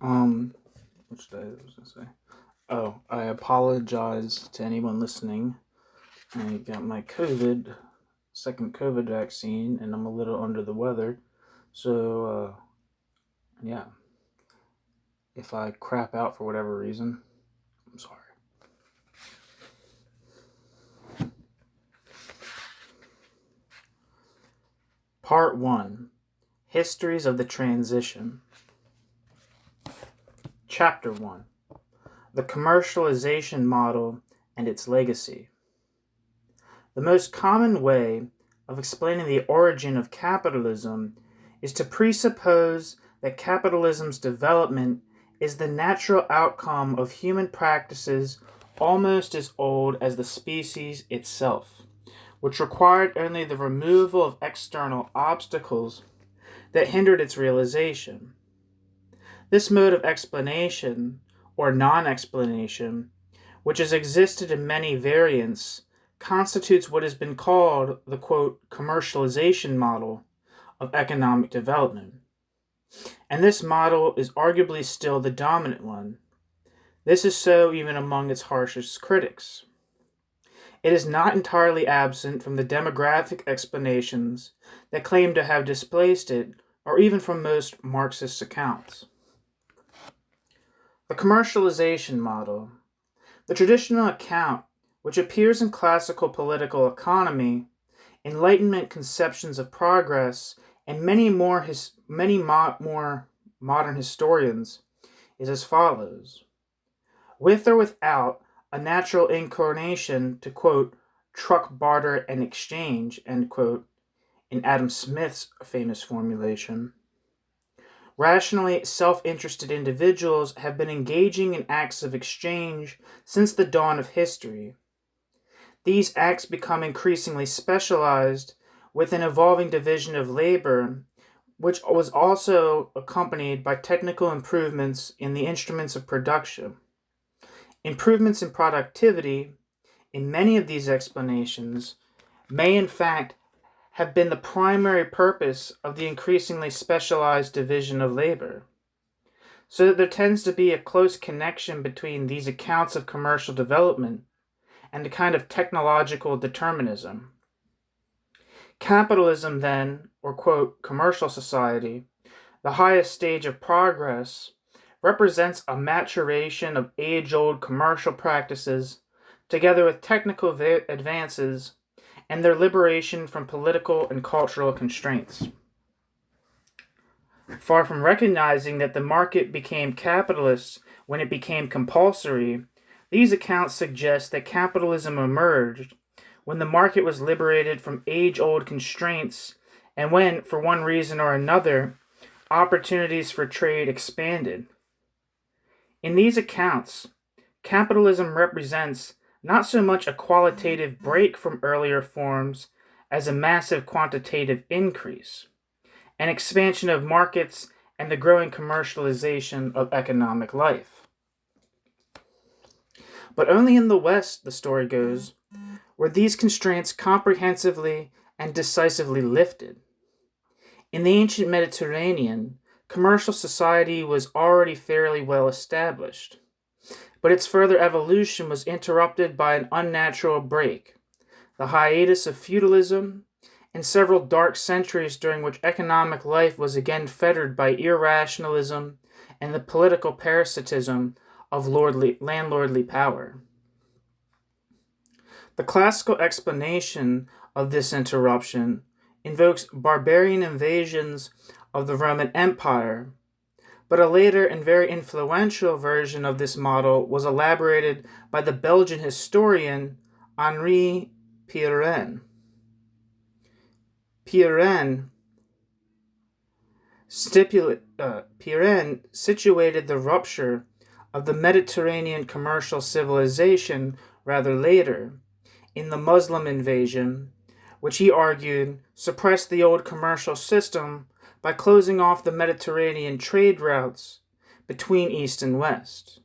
Which day was I say? Oh, I apologize to anyone listening. I got my second COVID vaccine, and I'm a little under the weather. So, yeah. If I crap out for whatever reason, I'm sorry. Part 1. Histories of the Transition. Chapter 1. The Commercialization Model and its Legacy. The most common way of explaining the origin of capitalism is to presuppose that capitalism's development is the natural outcome of human practices almost as old as the species itself, which required only the removal of external obstacles that hindered its realization. This mode of explanation, or non-explanation, which has existed in many variants, constitutes what has been called the, quote, commercialization model of economic development. And this model is arguably still the dominant one. This is so even among its harshest critics. It is not entirely absent from the demographic explanations that claim to have displaced it, or even from most Marxist accounts. The commercialization model. The traditional account, which appears in classical political economy, Enlightenment conceptions of progress, and many more modern historians, is as follows. With or without a natural inclination to, quote, truck, barter, and exchange, end quote, in Adam Smith's famous formulation, rationally self-interested individuals have been engaging in acts of exchange since the dawn of history. These acts become increasingly specialized with an evolving division of labor, which was also accompanied by technical improvements in the instruments of production. Improvements in productivity, in many of these explanations, may in fact have been the primary purpose of the increasingly specialized division of labor, so that there tends to be a close connection between these accounts of commercial development and a kind of technological determinism. Capitalism, then, or, quote, commercial society, the highest stage of progress, represents a maturation of age-old commercial practices together with technical advances and their liberation from political and cultural constraints. Far from recognizing that the market became capitalist when it became compulsory, these accounts suggest that capitalism emerged when the market was liberated from age-old constraints and when, for one reason or another, opportunities for trade expanded. In these accounts, capitalism represents not so much a qualitative break from earlier forms as a massive quantitative increase, an expansion of markets and the growing commercialization of economic life. But only in the West, the story goes, were these constraints comprehensively and decisively lifted. In the ancient Mediterranean, commercial society was already fairly well established, but its further evolution was interrupted by an unnatural break, the hiatus of feudalism, and several dark centuries during which economic life was again fettered by irrationalism and the political parasitism of landlordly power. The classical explanation of this interruption invokes barbarian invasions of the Roman Empire, but a later and very influential version of this model was elaborated by the Belgian historian Henri Pirenne. Pirenne situated the rupture of the Mediterranean commercial civilization rather later, in the Muslim invasion, which he argued suppressed the old commercial system by closing off the Mediterranean trade routes between East and West.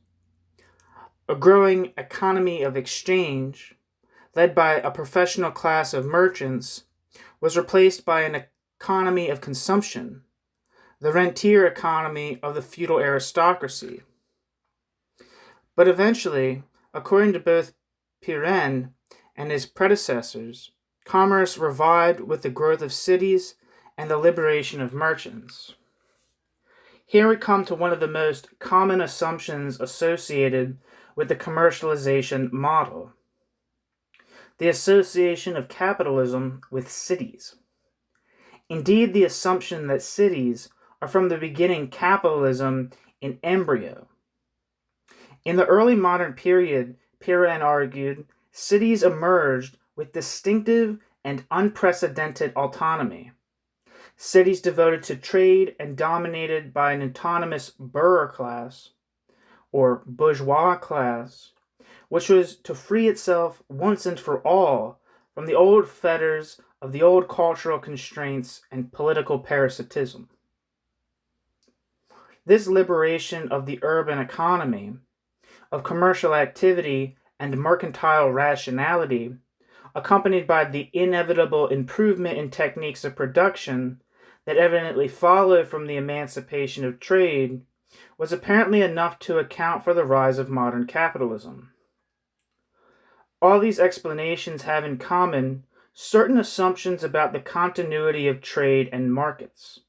A growing economy of exchange, led by a professional class of merchants, was replaced by an economy of consumption, the rentier economy of the feudal aristocracy. But eventually, according to both Pirenne and his predecessors, commerce revived with the growth of cities and the liberation of merchants. Here we come to one of the most common assumptions associated with the commercialization model: the association of capitalism with cities. Indeed, the assumption that cities are from the beginning capitalism in embryo. In the early modern period, Pirenne argued, cities emerged with distinctive and unprecedented autonomy. Cities devoted to trade and dominated by an autonomous bourgeois class, or bourgeois class, which was to free itself once and for all from the old fetters of the old cultural constraints and political parasitism. This liberation of the urban economy, of commercial activity and mercantile rationality, accompanied by the inevitable improvement in techniques of production that evidently followed from the emancipation of trade, was apparently enough to account for the rise of modern capitalism. All these explanations have in common certain assumptions about the continuity of trade and markets,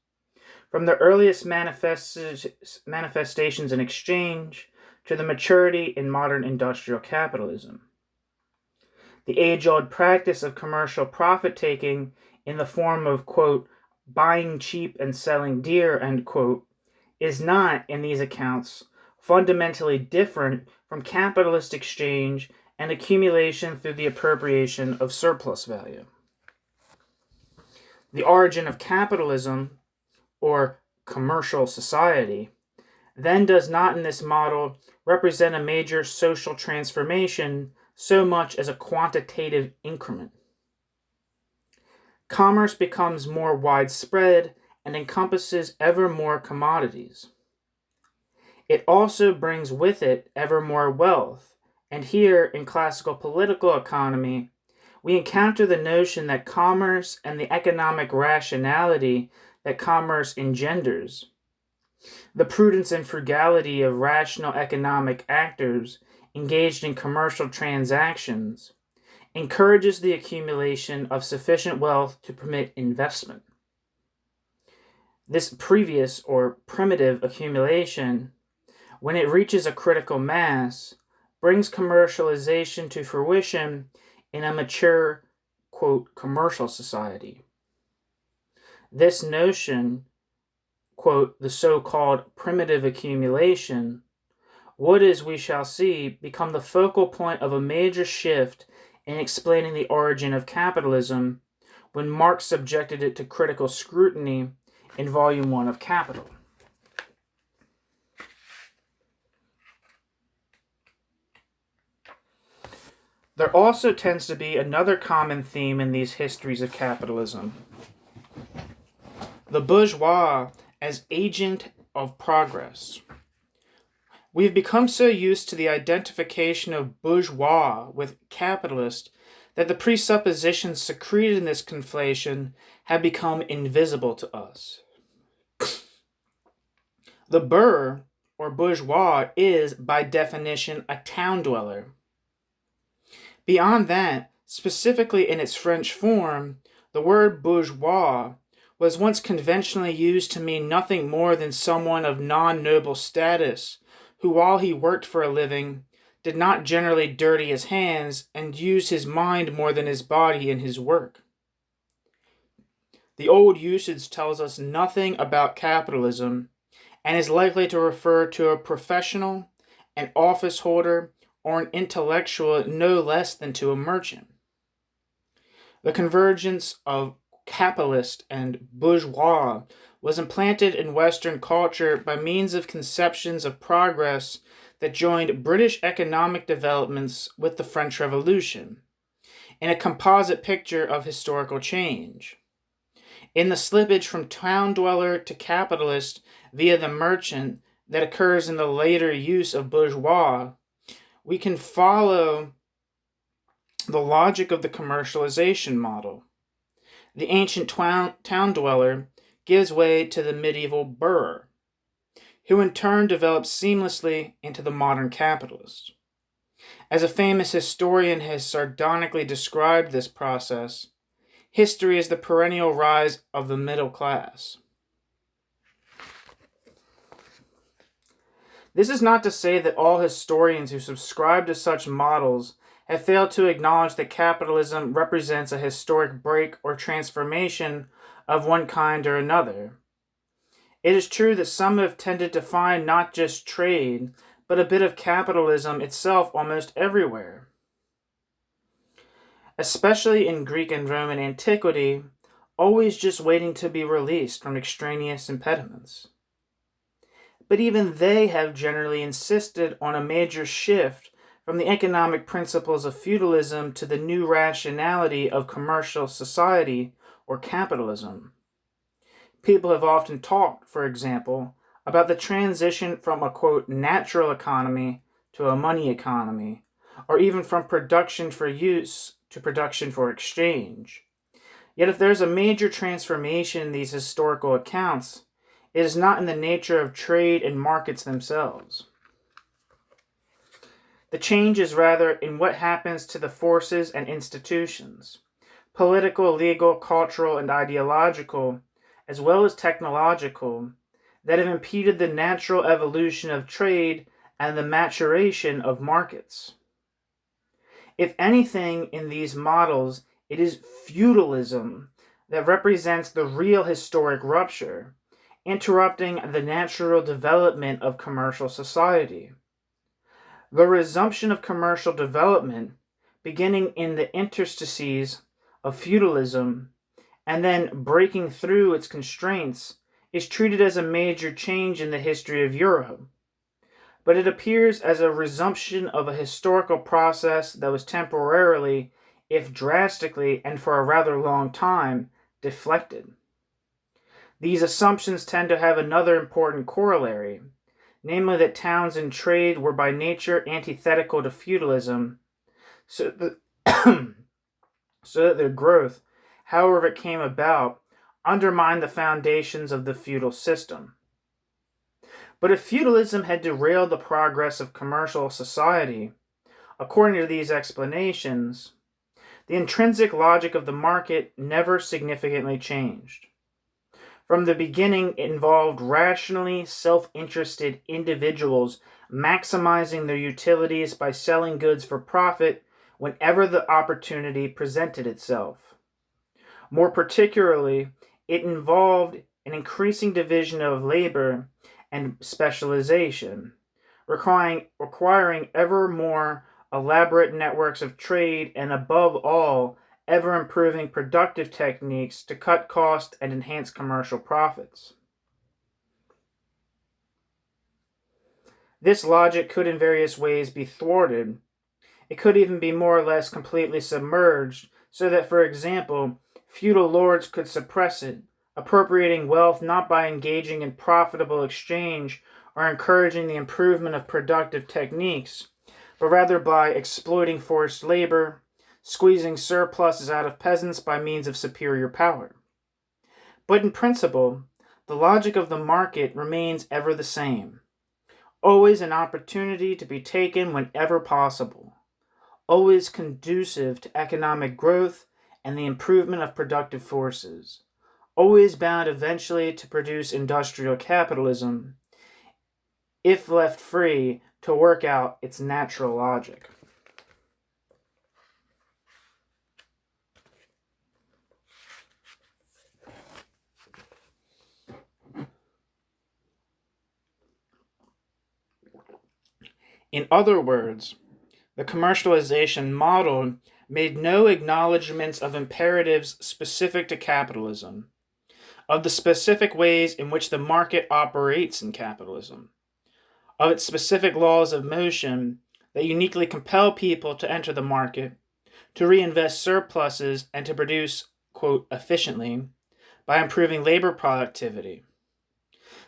from the earliest manifestations in exchange to the maturity in modern industrial capitalism. The age-old practice of commercial profit-taking in the form of, quote, buying cheap and selling dear, end quote, is not, in these accounts, fundamentally different from capitalist exchange and accumulation through the appropriation of surplus value. The origin of capitalism, or commercial society, then does not in this model represent a major social transformation so much as a quantitative increment. Commerce becomes more widespread and encompasses ever more commodities. It also brings with it ever more wealth, and here in classical political economy, we encounter the notion that commerce and the economic rationality that commerce engenders, the prudence and frugality of rational economic actors engaged in commercial transactions, encourages the accumulation of sufficient wealth to permit investment. This previous or primitive accumulation, when it reaches a critical mass, brings commercialization to fruition in a mature, quote, commercial society. This notion, quote, the so-called primitive accumulation, would, as we shall see, become the focal point of a major shift in explaining the origin of capitalism when Marx subjected it to critical scrutiny in Volume 1 of Capital. There also tends to be another common theme in these histories of capitalism: the bourgeois as agent of progress. We have become so used to the identification of bourgeois with capitalist that the presuppositions secreted in this conflation have become invisible to us. The bourg, or bourgeois, is, by definition, a town dweller. Beyond that, specifically in its French form, the word bourgeois was once conventionally used to mean nothing more than someone of non-noble status who, while he worked for a living, did not generally dirty his hands and used his mind more than his body in his work. The old usage tells us nothing about capitalism and is likely to refer to a professional, an office holder, or an intellectual no less than to a merchant. The convergence of capitalist and bourgeois was implanted in Western culture by means of conceptions of progress that joined British economic developments with the French Revolution, in a composite picture of historical change. In the slippage from town dweller to capitalist via the merchant that occurs in the later use of bourgeois, we can follow the logic of the commercialization model. The ancient town dweller gives way to the medieval bourgeois, who in turn develops seamlessly into the modern capitalist. As a famous historian has sardonically described this process, history is the perennial rise of the middle class. This is not to say that all historians who subscribe to such models have failed to acknowledge that capitalism represents a historic break or transformation of one kind or another. It is true that some have tended to find not just trade, but a bit of capitalism itself almost everywhere. Especially in Greek and Roman antiquity, always just waiting to be released from extraneous impediments. But even they have generally insisted on a major shift from the economic principles of feudalism to the new rationality of commercial society or capitalism. People have often talked, for example, about the transition from a, quote, natural economy to a money economy, or even from production for use to production for exchange. Yet if there's a major transformation in these historical accounts, it is not in the nature of trade and markets themselves. The change is rather in what happens to the forces and institutions, political, legal, cultural, and ideological, as well as technological, that have impeded the natural evolution of trade and the maturation of markets. If anything in these models, it is feudalism that represents the real historic rupture, interrupting the natural development of commercial society. The resumption of commercial development, beginning in the interstices of feudalism, and then breaking through its constraints, is treated as a major change in the history of Europe. But it appears as a resumption of a historical process that was temporarily, if drastically and for a rather long time, deflected. These assumptions tend to have another important corollary, namely that towns and trade were by nature antithetical to feudalism, so that their growth, however it came about, undermined the foundations of the feudal system. But if feudalism had derailed the progress of commercial society, according to these explanations, the intrinsic logic of the market never significantly changed. From the beginning, it involved rationally self-interested individuals maximizing their utilities by selling goods for profit whenever the opportunity presented itself. More particularly, it involved an increasing division of labor and specialization, requiring ever more elaborate networks of trade and, above all, ever-improving productive techniques to cut costs and enhance commercial profits. This logic could in various ways be thwarted. It could even be more or less completely submerged, so that, for example, feudal lords could suppress it, appropriating wealth not by engaging in profitable exchange or encouraging the improvement of productive techniques, but rather by exploiting forced labor, squeezing surpluses out of peasants by means of superior power. But in principle, the logic of the market remains ever the same. Always an opportunity to be taken whenever possible. Always conducive to economic growth and the improvement of productive forces. Always bound eventually to produce industrial capitalism, if left free to work out its natural logic. In other words, the commercialization model made no acknowledgments of imperatives specific to capitalism, of the specific ways in which the market operates in capitalism, of its specific laws of motion that uniquely compel people to enter the market, to reinvest surpluses, and to produce, quote, efficiently, by improving labor productivity.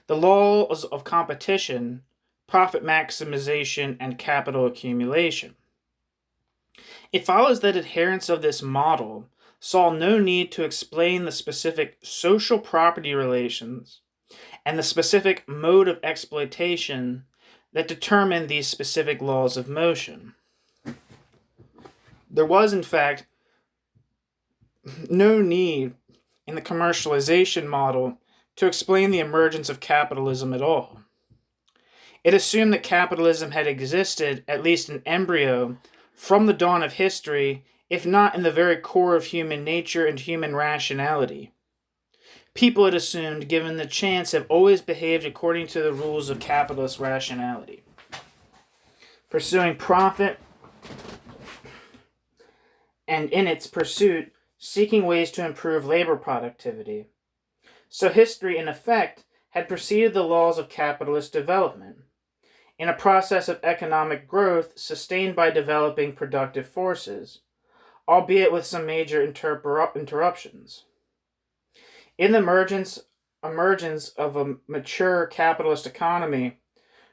The laws of competition, profit maximization, and capital accumulation. It follows that adherents of this model, saw no need to explain the specific social property relations and the specific mode of exploitation that determined these specific laws of motion. There was, in fact, no need in the commercialization model to explain the emergence of capitalism at all. It assumed that capitalism had existed, at least in embryo, from the dawn of history, if not in the very core of human nature and human rationality. People, it assumed, given the chance, have always behaved according to the rules of capitalist rationality, pursuing profit, and in its pursuit, seeking ways to improve labor productivity. So history, in effect, had preceded the laws of capitalist development, in a process of economic growth sustained by developing productive forces, albeit with some major interruptions. In the emergence of a mature capitalist economy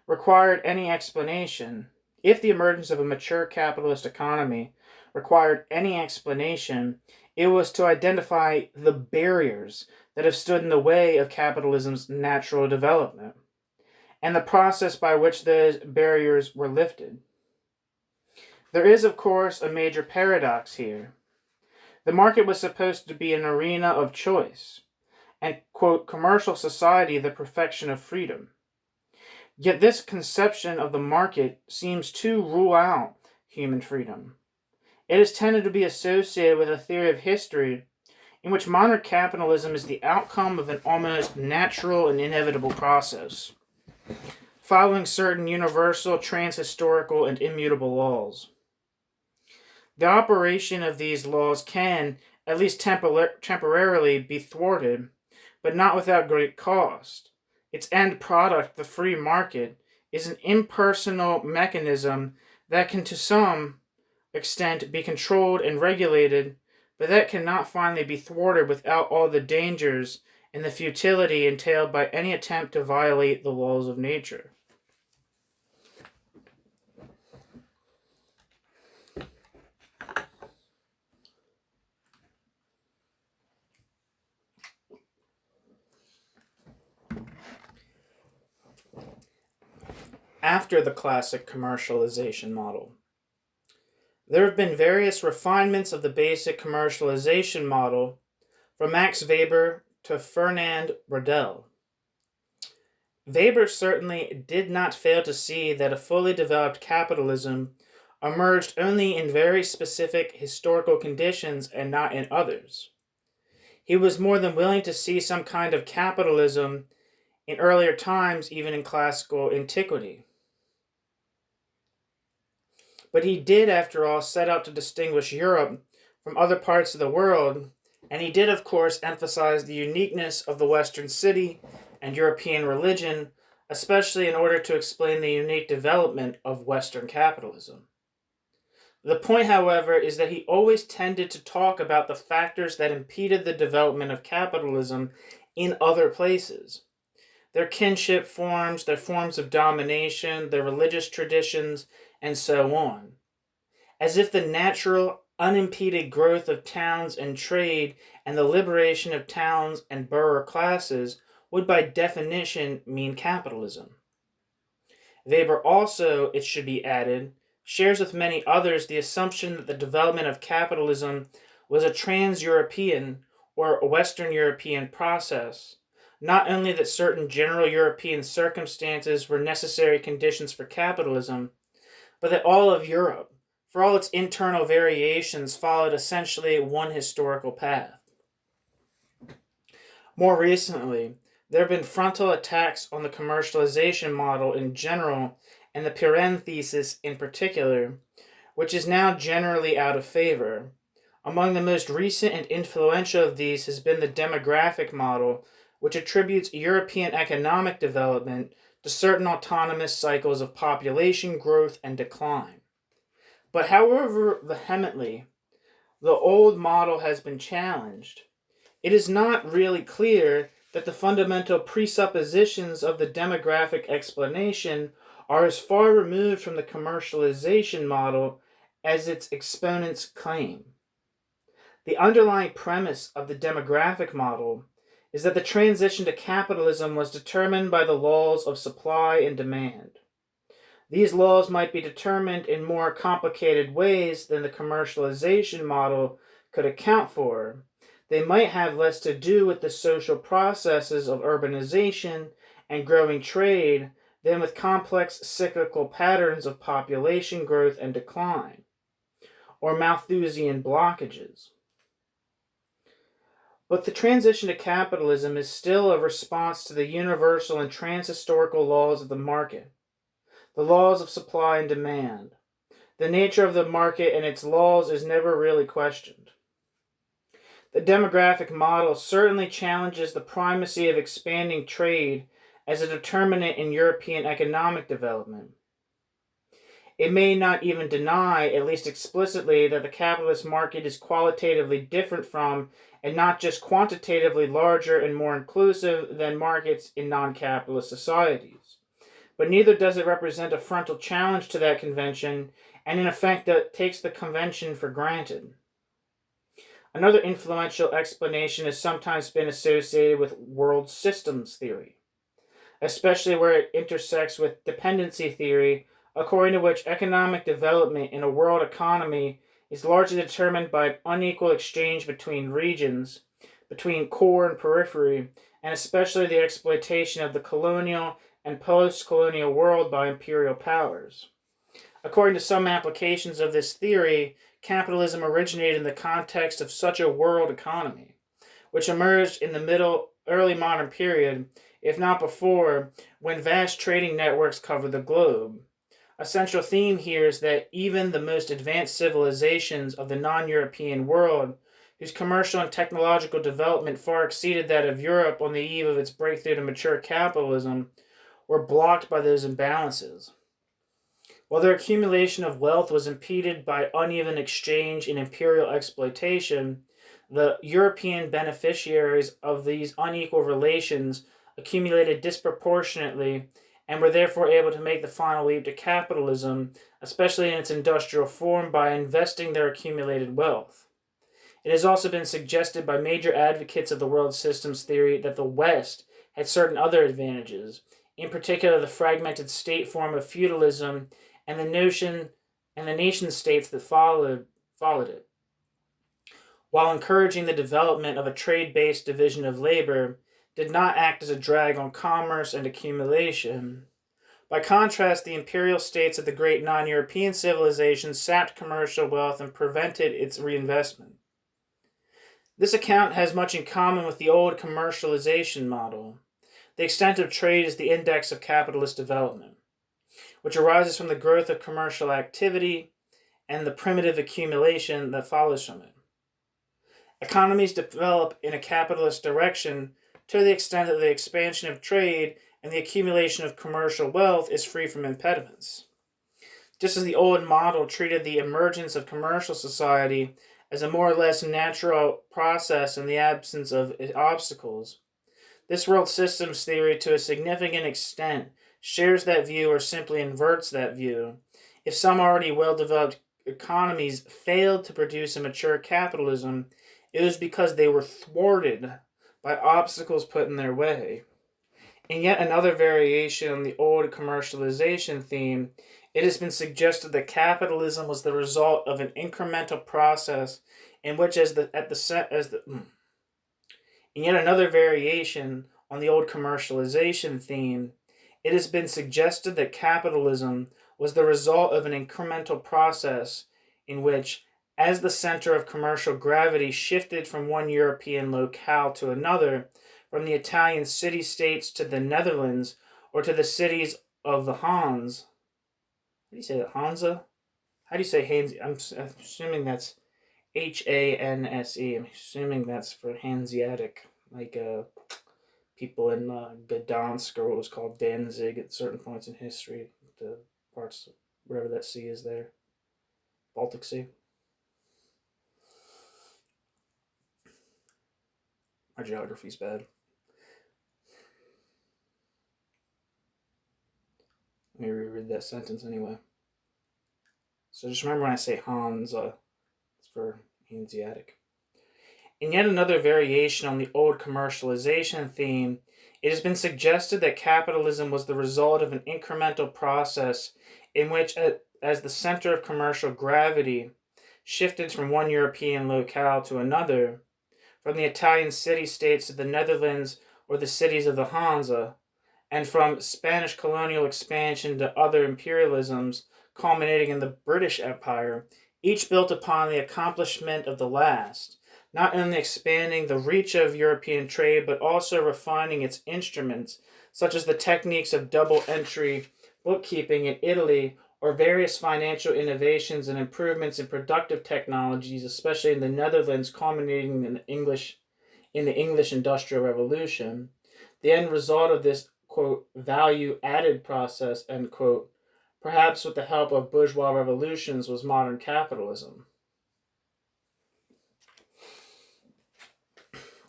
required any explanation, if the emergence of a mature capitalist economy required any explanation, it was to identify the barriers that have stood in the way of capitalism's natural development, and the process by which those barriers were lifted. There is, of course, a major paradox here. The market was supposed to be an arena of choice, and, quote, commercial society the perfection of freedom. Yet this conception of the market seems to rule out human freedom. It has tended to be associated with a theory of history in which modern capitalism is the outcome of an almost natural and inevitable process, following certain universal, transhistorical, and immutable laws. The operation of these laws can, at least temporarily, be thwarted, but not without great cost. Its end product, the free market, is an impersonal mechanism that can, to some extent, be controlled and regulated, but that cannot finally be thwarted without all the dangers and the futility entailed by any attempt to violate the laws of nature. After the classic commercialization model, there have been various refinements of the basic commercialization model, from Max Weber to Fernand Braudel. Weber certainly did not fail to see that a fully developed capitalism emerged only in very specific historical conditions and not in others. He was more than willing to see some kind of capitalism in earlier times, even in classical antiquity. But he did, after all, set out to distinguish Europe from other parts of the world, and he did, of course, emphasize the uniqueness of the Western city and European religion, especially in order to explain the unique development of Western capitalism. The point, however, is that he always tended to talk about the factors that impeded the development of capitalism in other places. Their kinship forms, their forms of domination, their religious traditions, and so on. As if the natural, unimpeded growth of towns and trade and the liberation of towns and borough classes would by definition mean capitalism. Weber also, it should be added, shares with many others the assumption that the development of capitalism was a trans-European or Western European process, not only that certain general European circumstances were necessary conditions for capitalism, but that all of Europe, for all its internal variations, followed essentially one historical path. More recently, there have been frontal attacks on the commercialization model in general and the Pirenne thesis in particular, which is now generally out of favor. Among the most recent and influential of these has been the demographic model, which attributes European economic development to certain autonomous cycles of population growth and decline. But however vehemently the old model has been challenged, it is not really clear that the fundamental presuppositions of the demographic explanation are as far removed from the commercialization model as its exponents claim. The underlying premise of the demographic model is that the transition to capitalism was determined by the laws of supply and demand. These laws might be determined in more complicated ways than the commercialization model could account for. They might have less to do with the social processes of urbanization and growing trade than with complex cyclical patterns of population growth and decline, or Malthusian blockages. But the transition to capitalism is still a response to the universal and transhistorical laws of the market, the laws of supply and demand. The nature of the market and its laws is never really questioned. The demographic model certainly challenges the primacy of expanding trade as a determinant in European economic development. It may not even deny, at least explicitly, that the capitalist market is qualitatively different from, and not just quantitatively larger and more inclusive than markets in non-capitalist societies. But neither does it represent a frontal challenge to that convention, and in effect takes the convention for granted. Another influential explanation has sometimes been associated with world systems theory, especially where it intersects with dependency theory, according to which economic development in a world economy is largely determined by an unequal exchange between regions, between core and periphery, and especially the exploitation of the colonial and post-colonial world by imperial powers. According to some applications of this theory, capitalism originated in the context of such a world economy, which emerged in the early modern period, if not before, when vast trading networks covered the globe. A central theme here is that even the most advanced civilizations of the non-European world, whose commercial and technological development far exceeded that of Europe on the eve of its breakthrough to mature capitalism, were blocked by those imbalances. While their accumulation of wealth was impeded by uneven exchange and imperial exploitation, the European beneficiaries of these unequal relations accumulated disproportionately and were therefore able to make the final leap to capitalism, especially in its industrial form, by investing their accumulated wealth. It has also been suggested by major advocates of the world systems theory that the West had certain other advantages, in particular the fragmented state form of feudalism and the nation states that followed it. While encouraging the development of a trade-based division of labor, did not act as a drag on commerce and accumulation. By contrast, the imperial states of the great non-European civilizations sapped commercial wealth and prevented its reinvestment. This account has much in common with the old commercialization model. The extent of trade is the index of capitalist development, which arises from the growth of commercial activity and the primitive accumulation that follows from it. Economies develop in a capitalist direction to the extent that the expansion of trade and the accumulation of commercial wealth is free from impediments. Just as the old model treated the emergence of commercial society as a more or less natural process in the absence of obstacles, this world systems theory to a significant extent shares that view or simply inverts that view. If some already well-developed economies failed to produce a mature capitalism, it was because they were thwarted by obstacles put in their way. In yet another variation on the old commercialization theme, it has been suggested that capitalism was the result of an incremental process in which in yet another variation on the old commercialization theme, it has been suggested that capitalism was the result of an incremental process in which, as the center of commercial gravity shifted from one European locale to another, from the Italian city-states to the Netherlands, or to the cities of the Hans. How do you say that? Hansa? How do you say Hansi? I'm assuming that's Hanse. I'm assuming that's for Hanseatic, like people in Gdansk, or what was called Danzig at certain points in history, the parts wherever that sea is there, Baltic Sea. My geography's bad. Let me reread that sentence anyway. So just remember when I say Hans, it's for Hanseatic. In yet another variation on the old commercialization theme, it has been suggested that capitalism was the result of an incremental process in which, as the center of commercial gravity shifted from one European locale to another, from the Italian city-states to the Netherlands or the cities of the Hansa, and from Spanish colonial expansion to other imperialisms culminating in the British Empire, each built upon the accomplishment of the last, not only expanding the reach of European trade, but also refining its instruments, such as the techniques of double entry bookkeeping in Italy, or various financial innovations and improvements in productive technologies, especially in the Netherlands, culminating in the English Industrial Revolution. The end result of this, quote, value-added process, end quote, perhaps with the help of bourgeois revolutions, was modern capitalism.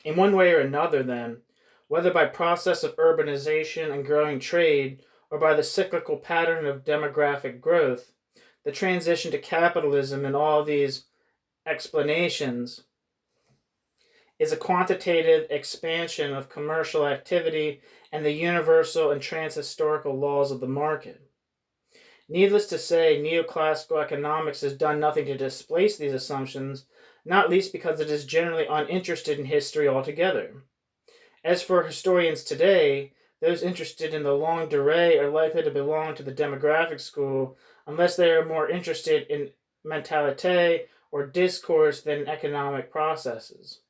In one way or another, then, whether by process of urbanization and growing trade, or by the cyclical pattern of demographic growth, the transition to capitalism in all these explanations is a quantitative expansion of commercial activity and the universal and trans-historical laws of the market. Needless to say, neoclassical economics has done nothing to displace these assumptions, not least because it is generally uninterested in history altogether. As for historians today, those interested in the longue durée are likely to belong to the demographic school unless they are more interested in mentalité or discourse than in economic processes.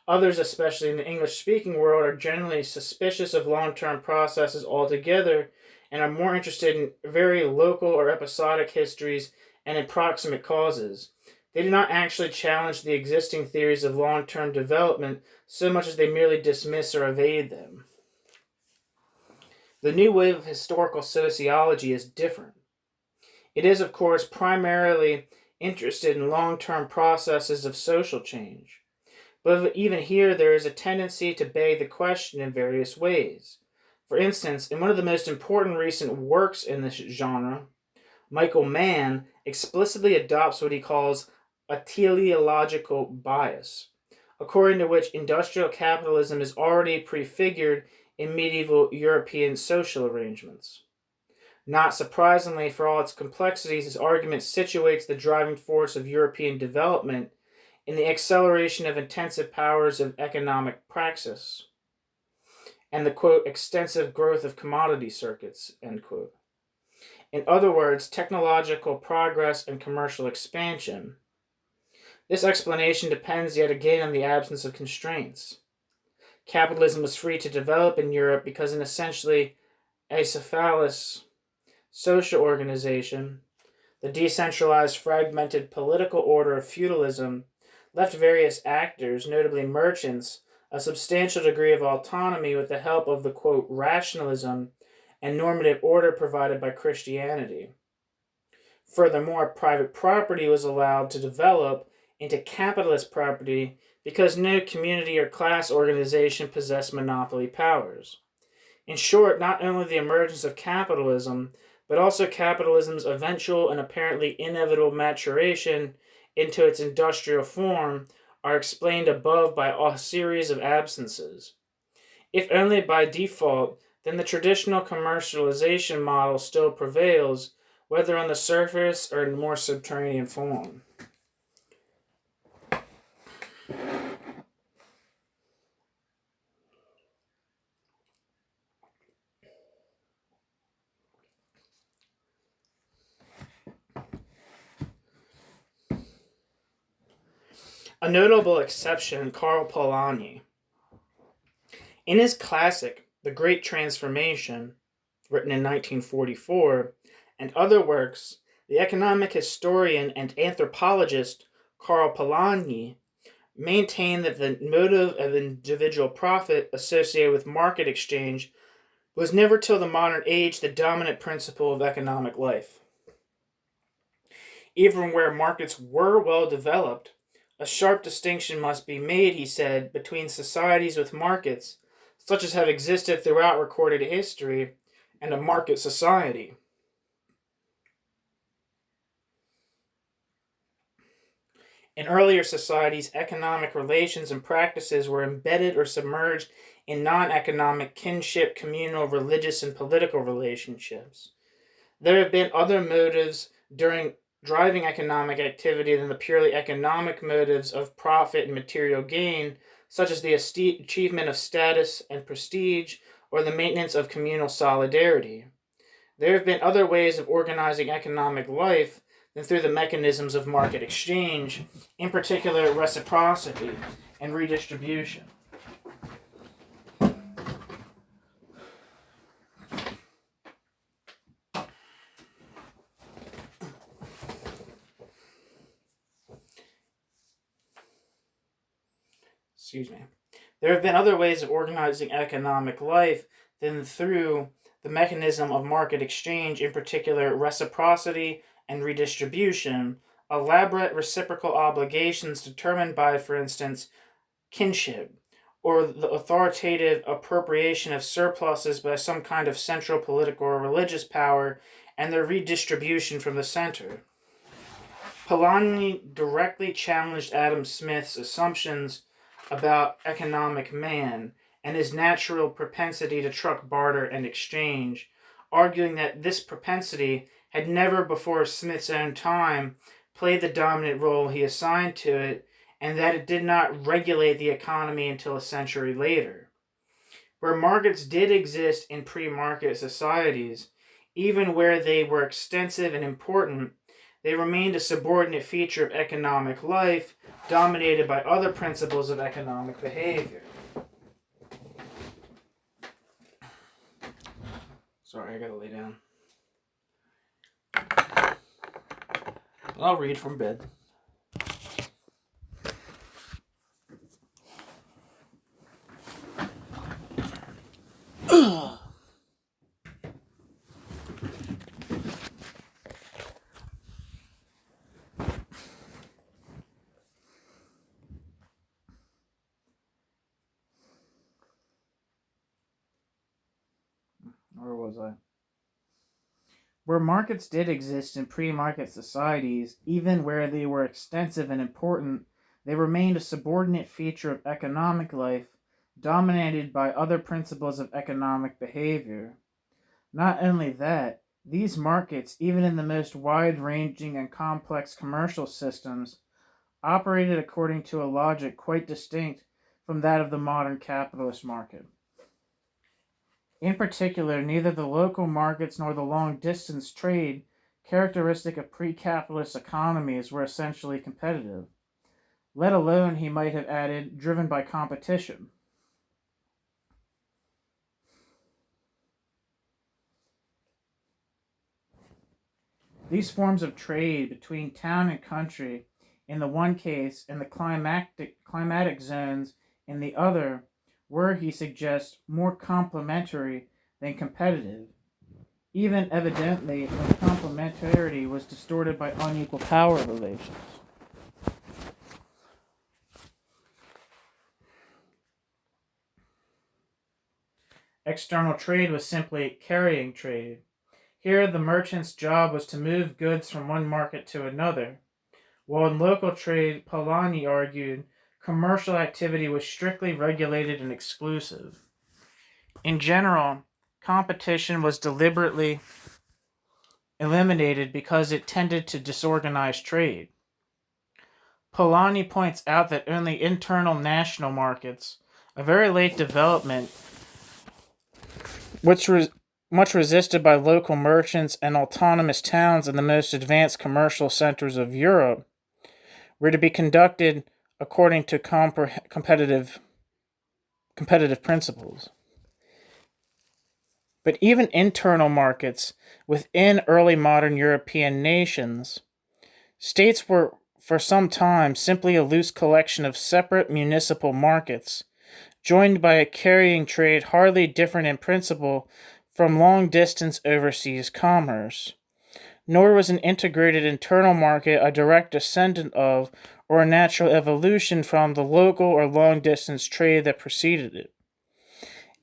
Others, especially in the English-speaking world, are generally suspicious of long-term processes altogether and are more interested in very local or episodic histories and in proximate causes. They do not actually challenge the existing theories of long-term development so much as they merely dismiss or evade them. The new wave of historical sociology is different. It is, of course, primarily interested in long-term processes of social change. But even here, there is a tendency to beg the question in various ways. For instance, in one of the most important recent works in this genre, Michael Mann explicitly adopts what he calls a teleological bias, according to which industrial capitalism is already prefigured in medieval European social arrangements. Not surprisingly, for all its complexities, his argument situates the driving force of European development in the acceleration of intensive powers of economic praxis and the, quote, extensive growth of commodity circuits, end quote. In other words, technological progress and commercial expansion. This explanation depends yet again on the absence of constraints. Capitalism was free to develop in Europe because an essentially acephalous social organization, the decentralized, fragmented political order of feudalism, left various actors, notably merchants, a substantial degree of autonomy with the help of the, quote, rationalism and normative order provided by Christianity. Furthermore, private property was allowed to develop into capitalist property because no community or class organization possessed monopoly powers. In short, not only the emergence of capitalism, but also capitalism's eventual and apparently inevitable maturation into its industrial form are explained above by a series of absences. If only by default, then the traditional commercialization model still prevails, whether on the surface or in more subterranean form. A notable exception, Karl Polanyi. In his classic, The Great Transformation, written in 1944, and other works, the economic historian and anthropologist Karl Polanyi maintained that the motive of individual profit associated with market exchange was never till the modern age the dominant principle of economic life. Even where markets were well developed, a sharp distinction must be made, he said, between societies with markets, such as have existed throughout recorded history, and a market society. In earlier societies, economic relations and practices were embedded or submerged in non-economic kinship, communal, religious, and political relationships. There have been other motives during driving economic activity than the purely economic motives of profit and material gain, such as the achievement of status and prestige or the maintenance of communal solidarity. There have been other ways of organizing economic life than through the mechanisms of market exchange, in particular reciprocity and redistribution. There have been other ways of organizing economic life than through the mechanism of market exchange, in particular reciprocity and redistribution, elaborate reciprocal obligations determined by, for instance, kinship, or the authoritative appropriation of surpluses by some kind of central political or religious power, and their redistribution from the center. Polanyi directly challenged Adam Smith's assumptions about economic man and his natural propensity to truck barter and exchange, arguing that this propensity had never before Smith's own time played the dominant role he assigned to it, and that it did not regulate the economy until a century later. Where markets did exist in pre-market societies, even where they were extensive and important, they remained a subordinate feature of economic life, dominated by other principles of economic behavior. Sorry, I gotta lay down. I'll read from bed. Where was I? Where markets did exist in pre-market societies, even where they were extensive and important, they remained a subordinate feature of economic life, dominated by other principles of economic behavior. Not only that, these markets, even in the most wide-ranging and complex commercial systems, operated according to a logic quite distinct from that of the modern capitalist market. In particular, neither the local markets nor the long-distance trade, characteristic of pre-capitalist economies, were essentially competitive, let alone, he might have added, driven by competition. These forms of trade between town and country, in the one case, and the climatic zones in the other, were, he suggests, more complementary than competitive, even evidently when complementarity was distorted by unequal power relations. External trade was simply carrying trade. Here, the merchant's job was to move goods from one market to another, while in local trade, Polanyi argued, commercial activity was strictly regulated and exclusive. In general, competition was deliberately eliminated because it tended to disorganize trade. Polanyi points out that only internal national markets, a very late development, which was much resisted by local merchants and autonomous towns in the most advanced commercial centers of Europe, were to be conducted according to competitive principles. But even internal markets within early modern European nations, states were for some time simply a loose collection of separate municipal markets, joined by a carrying trade hardly different in principle from long-distance overseas commerce. Nor was an integrated internal market a direct descendant of or a natural evolution from the local or long-distance trade that preceded it.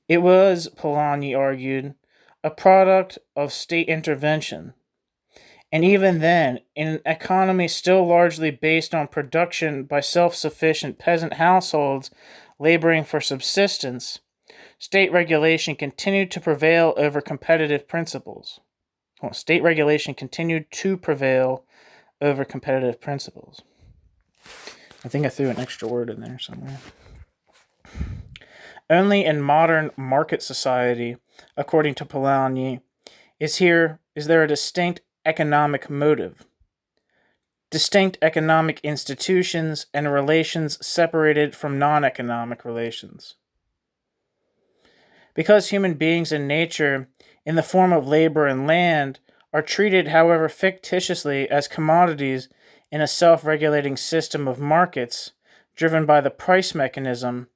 It was, Polanyi argued, a product of state intervention. And even then, in an economy still largely based on production by self-sufficient peasant households laboring for subsistence, state regulation continued to prevail over competitive principles. Well, state regulation continued to prevail over competitive principles. I think I threw an extra word in there somewhere. Only in modern market society, according to Polanyi, is there a distinct economic motive, distinct economic institutions, and relations separated from non-economic relations. Because human beings in nature, in the form of labor and land, are treated, however fictitiously, as commodities in a self-regulating system of markets driven by the price mechanism,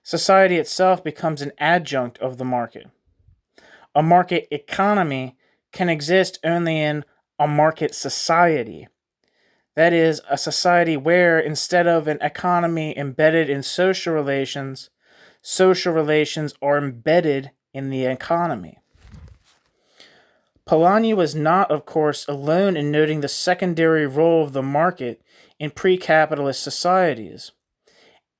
society itself becomes an adjunct of the market. A market economy can exist only in a market society. That is, a society where, instead of an economy embedded in social relations are embedded in the economy. Polanyi was not, of course, alone in noting the secondary role of the market in pre-capitalist societies.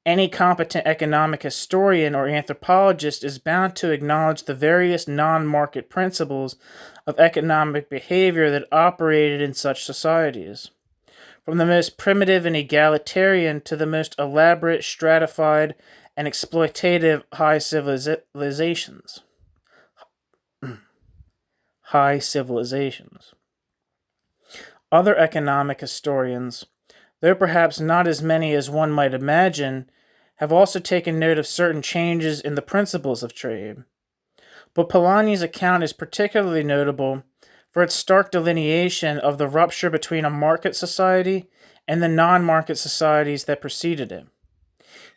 Any competent economic historian or anthropologist is bound to acknowledge the various non-market principles of economic behavior that operated in such societies, from the most primitive and egalitarian to the most elaborate, stratified, and exploitative high civilizations. Other economic historians, though perhaps not as many as one might imagine, have also taken note of certain changes in the principles of trade. But Polanyi's account is particularly notable for its stark delineation of the rupture between a market society and the non-market societies that preceded it.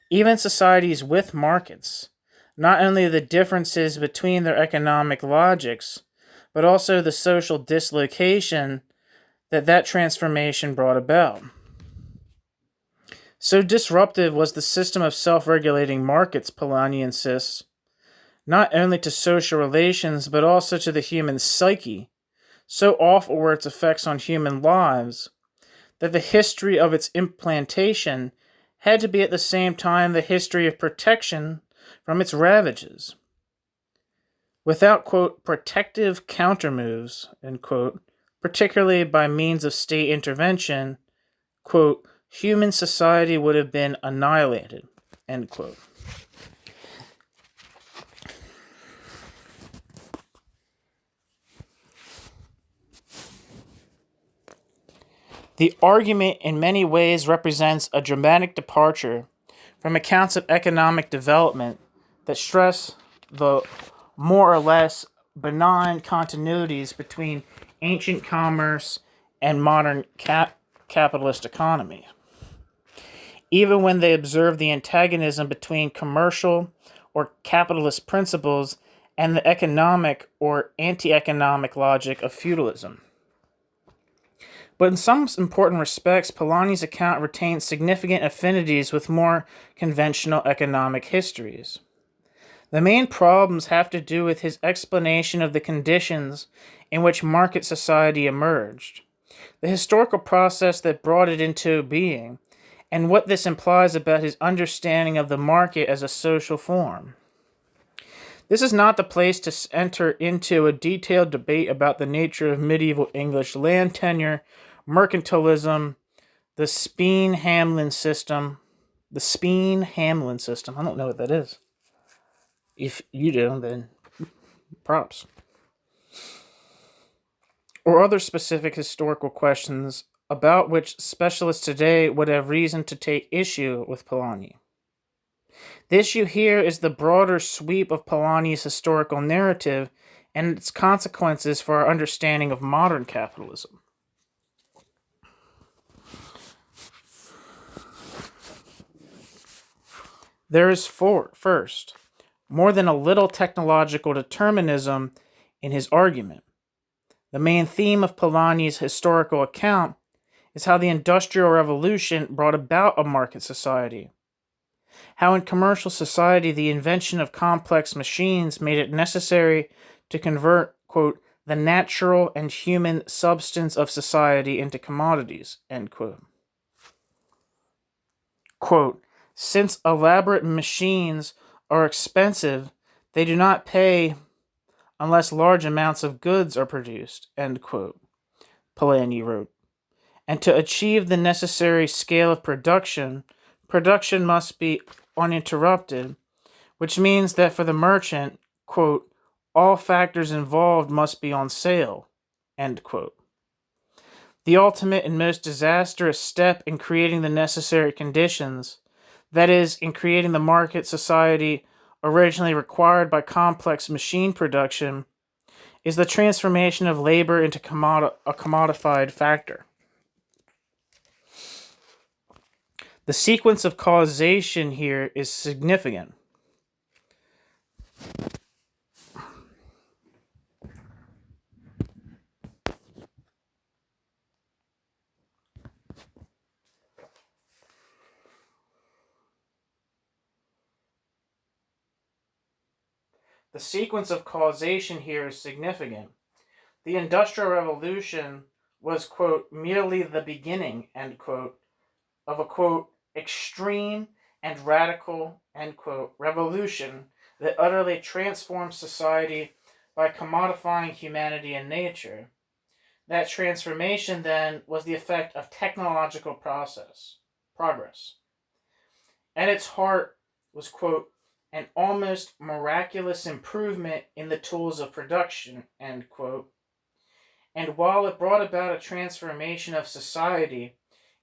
Even societies with markets, not only the differences between their economic logics, but also the social dislocation that transformation brought about. So disruptive was the system of self-regulating markets, Polanyi insists, not only to social relations, but also to the human psyche. So awful were its effects on human lives, that the history of its implantation had to be at the same time the history of protection from its ravages. Without, quote, protective countermoves, end quote, particularly by means of state intervention, quote, human society would have been annihilated, end quote. The argument in many ways represents a dramatic departure from accounts of economic development that stress the more or less benign continuities between ancient commerce and modern capitalist economy. Even when they observe the antagonism between commercial or capitalist principles and the economic or anti-economic logic of feudalism. But in some important respects, Polanyi's account retains significant affinities with more conventional economic histories. The main problems have to do with his explanation of the conditions in which market society emerged, the historical process that brought it into being, and what this implies about his understanding of the market as a social form. This is not the place to enter into a detailed debate about the nature of medieval English land tenure, mercantilism, the Speen-Hamlin system. I don't know what that is. If you do, then props. Or other specific historical questions about which specialists today would have reason to take issue with Polanyi. The issue here is the broader sweep of Polanyi's historical narrative and its consequences for our understanding of modern capitalism. There is, first, more than a little technological determinism in his argument. The main theme of Polanyi's historical account is how the Industrial Revolution brought about a market society. How in commercial society the invention of complex machines made it necessary to convert, quote, the natural and human substance of society into commodities, end quote. Quote, since elaborate machines are expensive, they do not pay unless large amounts of goods are produced, end quote, Polanyi wrote. And to achieve the necessary scale of production, production must be uninterrupted, which means that for the merchant, quote, all factors involved must be on sale, end quote. The ultimate and most disastrous step in creating the necessary conditions, that is, in creating the market society originally required by complex machine production, is the transformation of labor into a commodified factor. The sequence of causation here is significant. The sequence of causation here is significant. The Industrial Revolution was, quote, merely the beginning, end quote, of a, quote, extreme and radical, end quote, revolution that utterly transformed society by commodifying humanity and nature. That transformation, then, was the effect of technological progress. At its heart was, quote, an almost miraculous improvement in the tools of production, end quote. And while it brought about a transformation of society,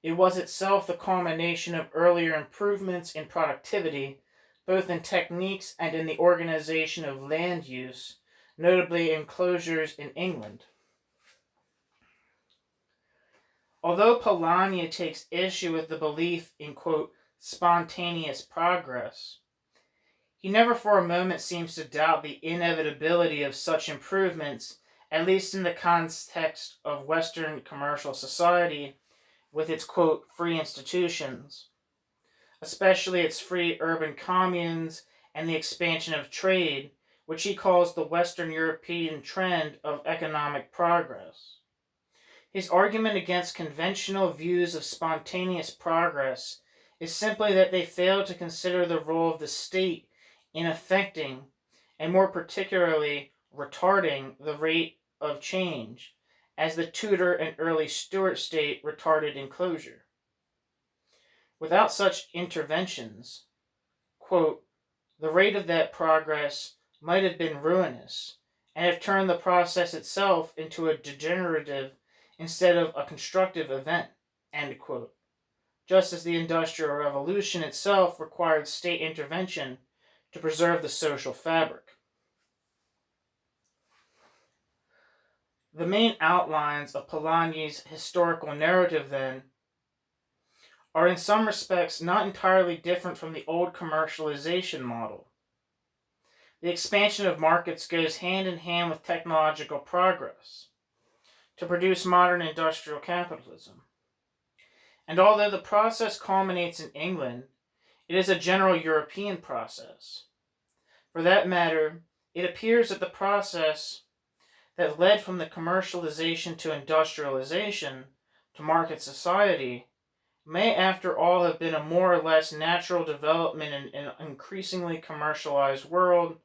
it was itself the culmination of earlier improvements in productivity, both in techniques and in the organization of land use, notably enclosures in England. Although Polanyi takes issue with the belief in, quote, spontaneous progress, he never for a moment seems to doubt the inevitability of such improvements, at least in the context of Western commercial society with its, quote, free institutions, especially its free urban communes and the expansion of trade, which he calls the Western European trend of economic progress. His argument against conventional views of spontaneous progress is simply that they fail to consider the role of the state in affecting, and more particularly retarding, the rate of change, as the Tudor and early Stuart state retarded enclosure. Without such interventions, quote, the rate of that progress might have been ruinous, and have turned the process itself into a degenerative instead of a constructive event, end quote. Just as the Industrial Revolution itself required state intervention to preserve the social fabric. The main outlines of Polanyi's historical narrative, then, are in some respects not entirely different from the old commercialization model. The expansion of markets goes hand in hand with technological progress to produce modern industrial capitalism. And although the process culminates in England, it is a general European process. For that matter, it appears that the process that led from the commercialization to industrialization to market society may after all have been a more or less natural development in an increasingly commercialized world,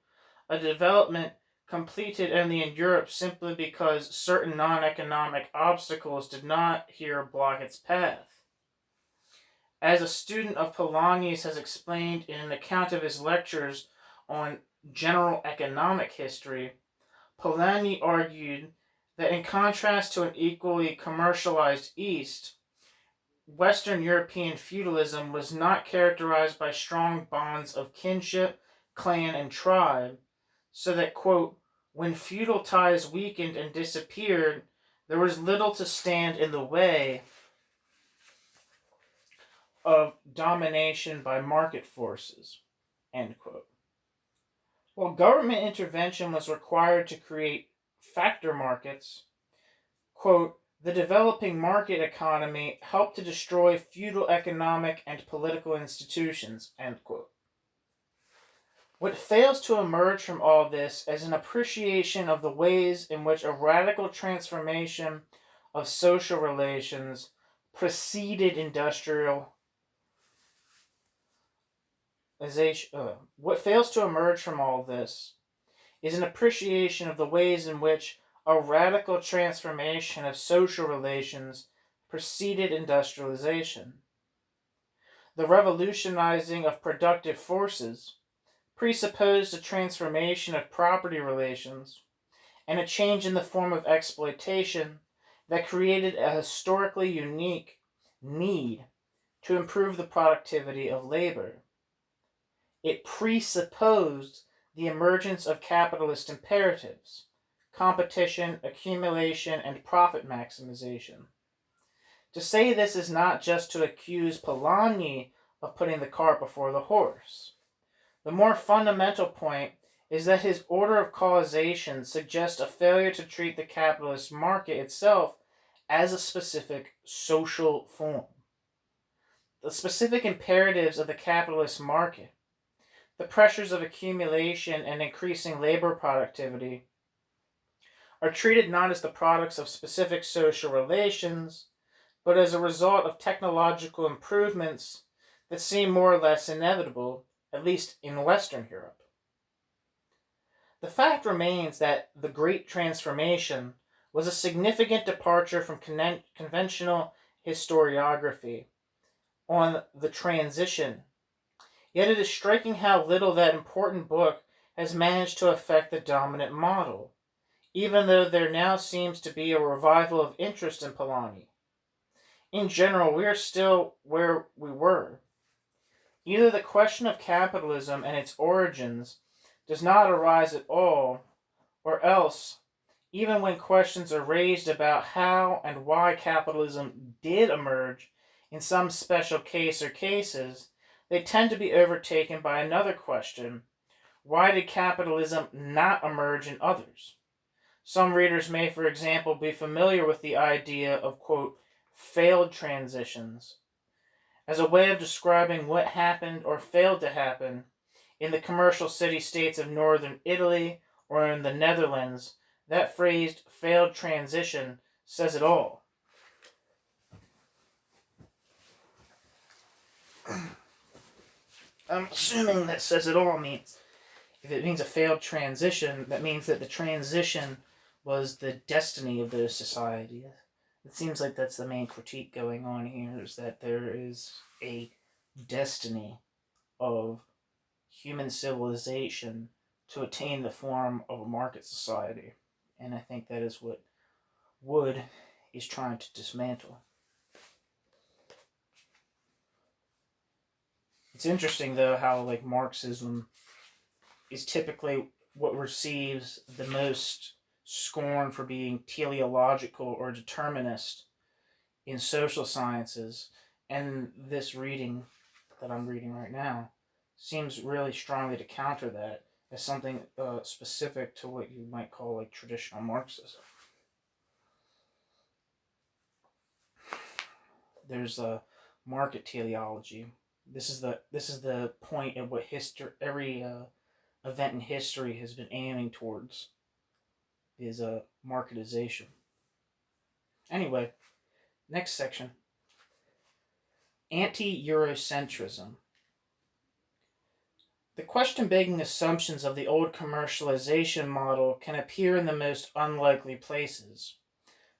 a development completed only in Europe simply because certain non-economic obstacles did not here block its path. As a student of Polanyi's has explained in an account of his lectures on general economic history, Polanyi argued that in contrast to an equally commercialized East, Western European feudalism was not characterized by strong bonds of kinship, clan, and tribe, so that, quote, when feudal ties weakened and disappeared, there was little to stand in the way of domination by market forces, end quote. While government intervention was required to create factor markets, quote, the developing market economy helped to destroy feudal economic and political institutions, end quote. What fails to emerge from all this is an appreciation of the ways in which a radical transformation of social relations preceded industrialization. What fails to emerge from all this is an appreciation of the ways in which a radical transformation of social relations preceded industrialization. The revolutionizing of productive forces presupposed a transformation of property relations and a change in the form of exploitation that created a historically unique need to improve the productivity of labor. It presupposed the emergence of capitalist imperatives: competition, accumulation, and profit maximization. To say this is not just to accuse Polanyi of putting the cart before the horse. The more fundamental point is that his order of causation suggests a failure to treat the capitalist market itself as a specific social form. The specific imperatives of the capitalist market, the pressures of accumulation and increasing labor productivity, are treated not as the products of specific social relations, but as a result of technological improvements that seem more or less inevitable, at least in Western Europe. The fact remains that the Great Transformation was a significant departure from conventional historiography on the transition, yet it is striking how little that important book has managed to affect the dominant model, even though there now seems to be a revival of interest in Polanyi. In general, we are still where we were. Either the question of capitalism and its origins does not arise at all, or else, even when questions are raised about how and why capitalism did emerge in some special case or cases, they tend to be overtaken by another question: why did capitalism not emerge in others? Some readers may, for example, be familiar with the idea of, quote, failed transitions, as a way of describing what happened or failed to happen in the commercial city-states of northern Italy or in the Netherlands. That phrase, failed transition, says it all. I'm assuming that says it all means, if it means a failed transition, that means that the transition was the destiny of those societies. It seems like that's the main critique going on here, is that there is a destiny of human civilization to attain the form of a market society. And I think that is what Wood is trying to dismantle. It's interesting, though, how like Marxism is typically what receives the most scorn for being teleological or determinist in social sciences, and this reading that I'm reading right now seems really strongly to counter that as something specific to what you might call like traditional Marxism. There's a market teleology. This is the point at what every event in history has been aiming towards, is a marketization. Anyway, next section. Anti-eurocentrism. The question-begging assumptions of the old commercialization model can appear in the most unlikely places.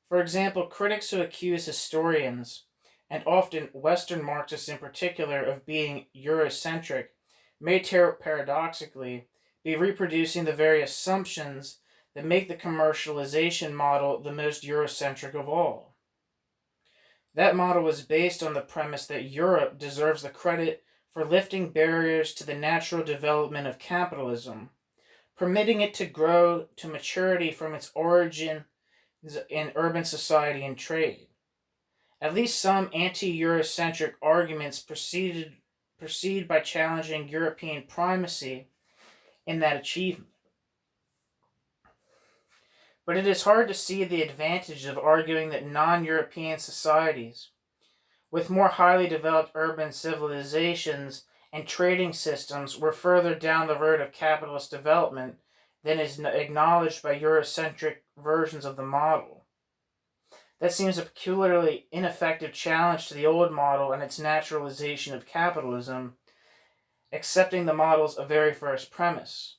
For example, critics who accuse historians, and often Western Marxists in particular, of being Eurocentric may paradoxically be reproducing the very assumptions that make the commercialization model the most Eurocentric of all. That model was based on the premise that Europe deserves the credit for lifting barriers to the natural development of capitalism, permitting it to grow to maturity from its origin in urban society and trade. At least some anti-Eurocentric arguments proceed by challenging European primacy in that achievement. But it is hard to see the advantage of arguing that non-European societies, with more highly developed urban civilizations and trading systems were further down the road of capitalist development than is acknowledged by Eurocentric versions of the model. That seems a peculiarly ineffective challenge to the old model and its naturalization of capitalism, accepting the model's very first premise.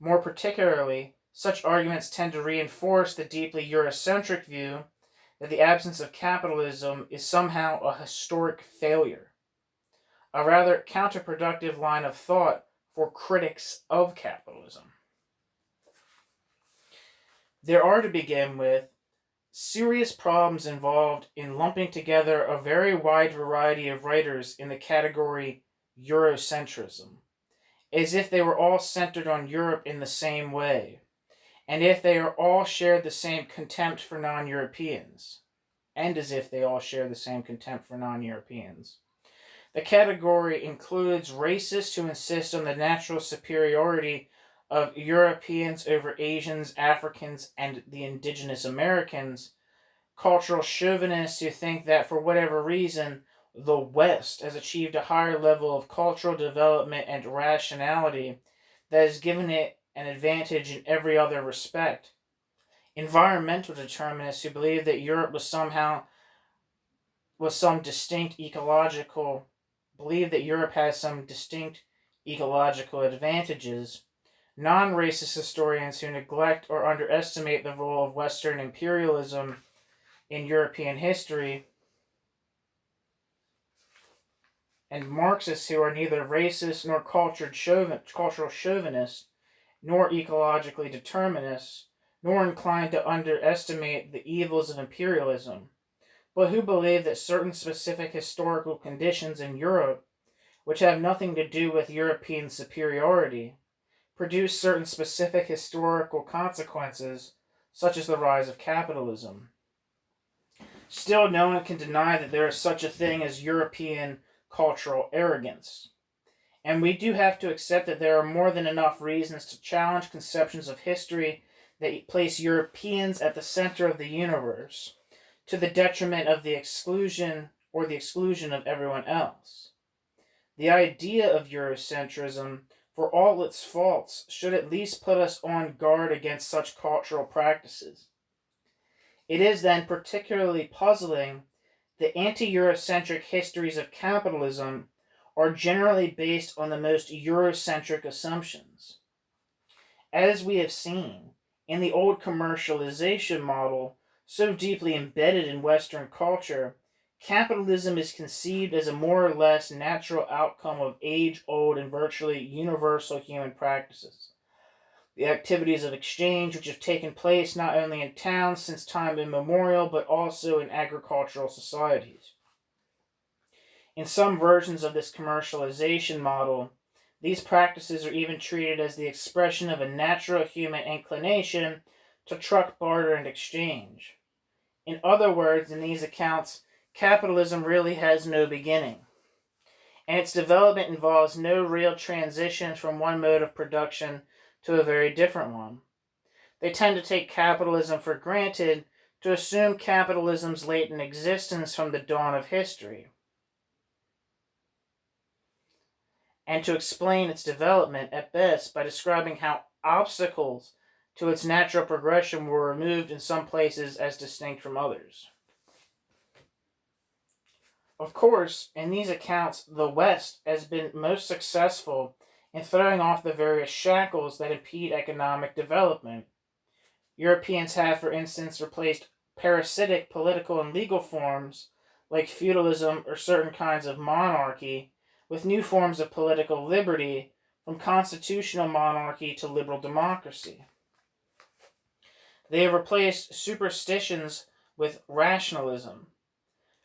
More particularly, such arguments tend to reinforce the deeply Eurocentric view that the absence of capitalism is somehow a historic failure, a rather counterproductive line of thought for critics of capitalism. There are, to begin with, serious problems involved in lumping together a very wide variety of writers in the category Eurocentrism, as if they were all centered on Europe in the same way, and if they are all shared the same contempt for non-Europeans, and as if they all share the same contempt for non-Europeans. The category includes racists who insist on the natural superiority of Europeans over Asians, Africans, and the indigenous Americans, cultural chauvinists who think that for whatever reason, the West has achieved a higher level of cultural development and rationality that has given it an advantage in every other respect, environmental determinists who believe that Europe was Europe has some distinct ecological advantages, non-racist historians who neglect or underestimate the role of Western imperialism in European history, and Marxists who are neither racist nor cultural chauvinists, nor ecologically determinists, nor inclined to underestimate the evils of imperialism, but who believe that certain specific historical conditions in Europe, which have nothing to do with European superiority, produce certain specific historical consequences, such as the rise of capitalism. Still, no one can deny that there is such a thing as European cultural arrogance. And we do have to accept that there are more than enough reasons to challenge conceptions of history that place Europeans at the center of the universe, to the detriment of the exclusion of everyone else. The idea of Eurocentrism, for all its faults, should at least put us on guard against such cultural practices. It is then particularly puzzling that anti-Eurocentric histories of capitalism are generally based on the most Eurocentric assumptions. As we have seen, in the old commercialization model, so deeply embedded in Western culture, capitalism is conceived as a more or less natural outcome of age-old and virtually universal human practices. The activities of exchange which have taken place not only in towns since time immemorial, but also in agricultural societies. In some versions of this commercialization model, these practices are even treated as the expression of a natural human inclination to truck, barter, and exchange. In other words, in these accounts, capitalism really has no beginning, and its development involves no real transition from one mode of production to a very different one. They tend to take capitalism for granted, to assume capitalism's latent existence from the dawn of history, and to explain its development at best by describing how obstacles to its natural progression were removed in some places as distinct from others. Of course, in these accounts, the West has been most successful in throwing off the various shackles that impede economic development. Europeans have, for instance, replaced parasitic political and legal forms, like feudalism or certain kinds of monarchy, with new forms of political liberty, from constitutional monarchy to liberal democracy. They have replaced superstitions with rationalism,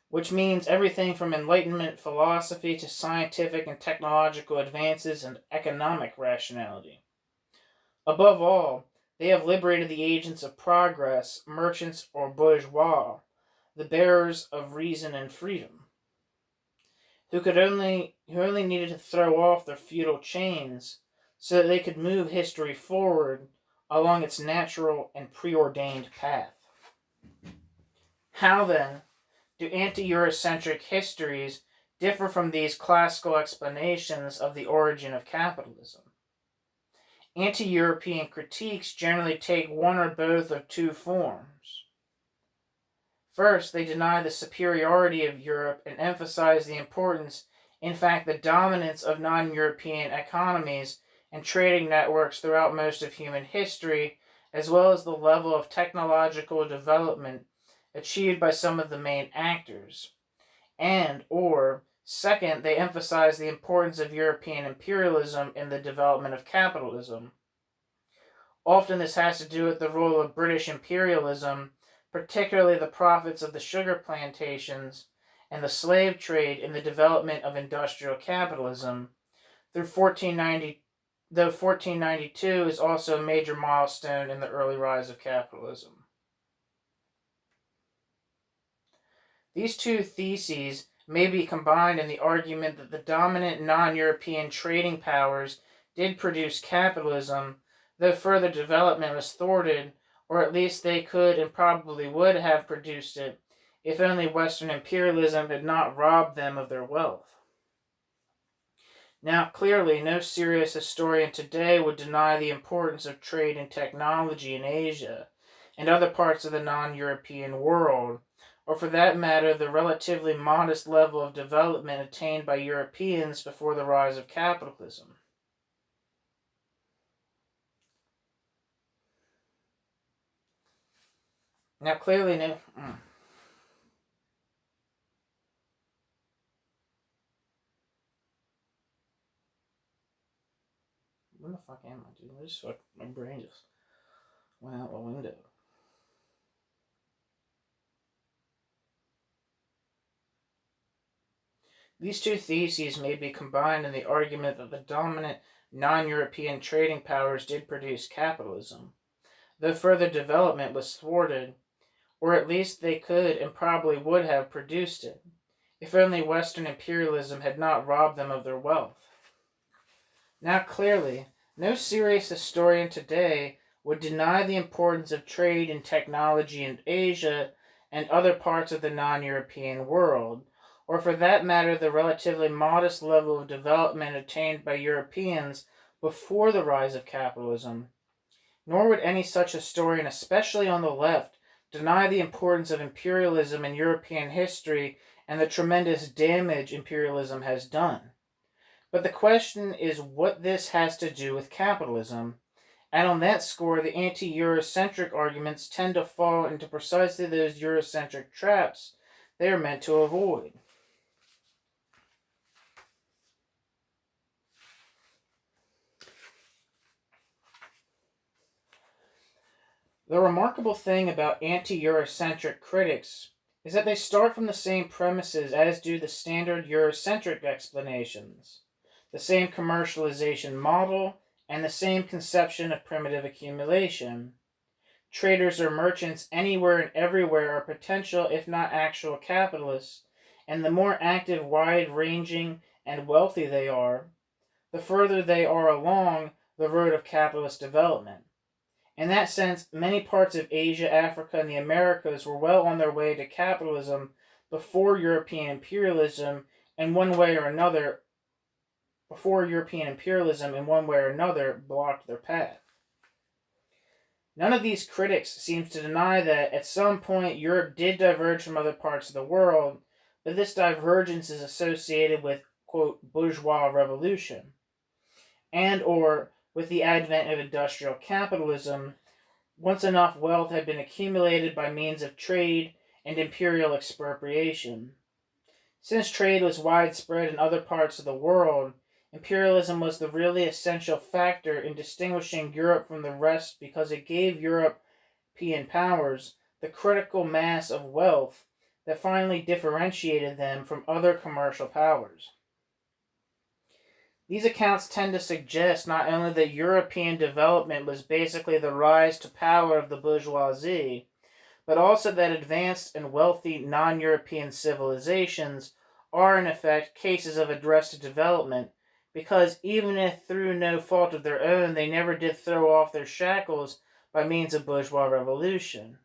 which means everything from Enlightenment philosophy to scientific and technological advances and economic rationality. Above all, they have liberated the agents of progress, merchants or bourgeois, the bearers of reason and freedom, who only needed to throw off their feudal chains so that they could move history forward along its natural and preordained path. How then do anti-Eurocentric histories differ from these classical explanations of the origin of capitalism. Anti-European critiques generally take one or both of two forms. First, they deny the superiority of Europe and emphasize the importance, in fact the dominance, of non-European economies and trading networks throughout most of human history, as well as the level of technological development achieved by some of the main actors. Or second, they emphasize the importance of European imperialism in the development of capitalism. Often this has to do with the role of British imperialism, particularly the profits of the sugar plantations and the slave trade in the development of industrial capitalism. Though 1492 is also a major milestone in the early rise of capitalism. These two theses may be combined in the argument that the dominant non-European trading powers did produce capitalism, though further development was thwarted, or at least they could and probably would have produced it, if only Western imperialism had not robbed them of their wealth. Now, clearly, no serious historian today would deny the importance of trade and technology in Asia and other parts of the non-European world, or for that matter, the relatively modest level of development attained by Europeans before the rise of capitalism. Now, clearly, no. Where the fuck am I, dude? My brain just went out the window. These two theses may be combined in the argument that the dominant non-European trading powers did produce capitalism, though further development was thwarted, or at least they could and probably would have produced it, if only Western imperialism had not robbed them of their wealth. Now, clearly, no serious historian today would deny the importance of trade and technology in Asia and other parts of the non-European world, or for that matter, the relatively modest level of development attained by Europeans before the rise of capitalism. Nor would any such historian, especially on the left, deny the importance of imperialism in European history and the tremendous damage imperialism has done. But the question is what this has to do with capitalism, and on that score the anti-Eurocentric arguments tend to fall into precisely those Eurocentric traps they are meant to avoid. The remarkable thing about anti-Eurocentric critics is that they start from the same premises as do the standard Eurocentric explanations, the same commercialization model, and the same conception of primitive accumulation. Traders or merchants anywhere and everywhere are potential, if not actual, capitalists, and the more active, wide-ranging, and wealthy they are, the further they are along the road of capitalist development. In that sense, many parts of Asia, Africa, and the Americas were well on their way to capitalism before European imperialism in one way or another blocked their path. None of these critics seems to deny that at some point Europe did diverge from other parts of the world, but this divergence is associated with, quote, bourgeois revolution, and or with the advent of industrial capitalism, once enough wealth had been accumulated by means of trade and imperial expropriation. Since trade was widespread in other parts of the world, imperialism was the really essential factor in distinguishing Europe from the rest because it gave European powers the critical mass of wealth that finally differentiated them from other commercial powers. These accounts tend to suggest not only that European development was basically the rise to power of the bourgeoisie, but also that advanced and wealthy non-European civilizations are in effect cases of arrested development, because even if through no fault of their own they never did throw off their shackles by means of bourgeois revolution.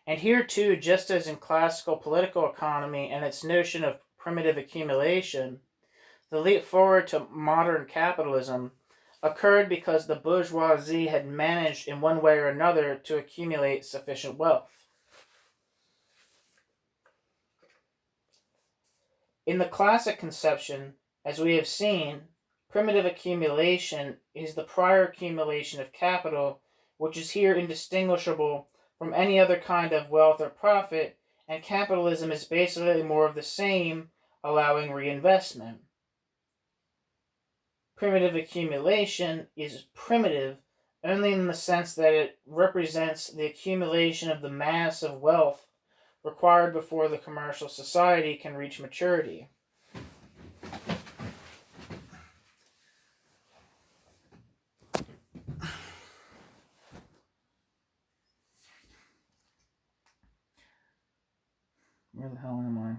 And here too, just as in classical political economy and its notion of primitive accumulation, the leap forward to modern capitalism occurred because the bourgeoisie had managed in one way or another to accumulate sufficient wealth. In the classic conception, as we have seen, primitive accumulation is the prior accumulation of capital, which is here indistinguishable from any other kind of wealth or profit, and capitalism is basically more of the same, allowing reinvestment. Primitive accumulation is primitive only in the sense that it represents the accumulation of the mass of wealth required before the commercial society can reach maturity. Where the hell am I?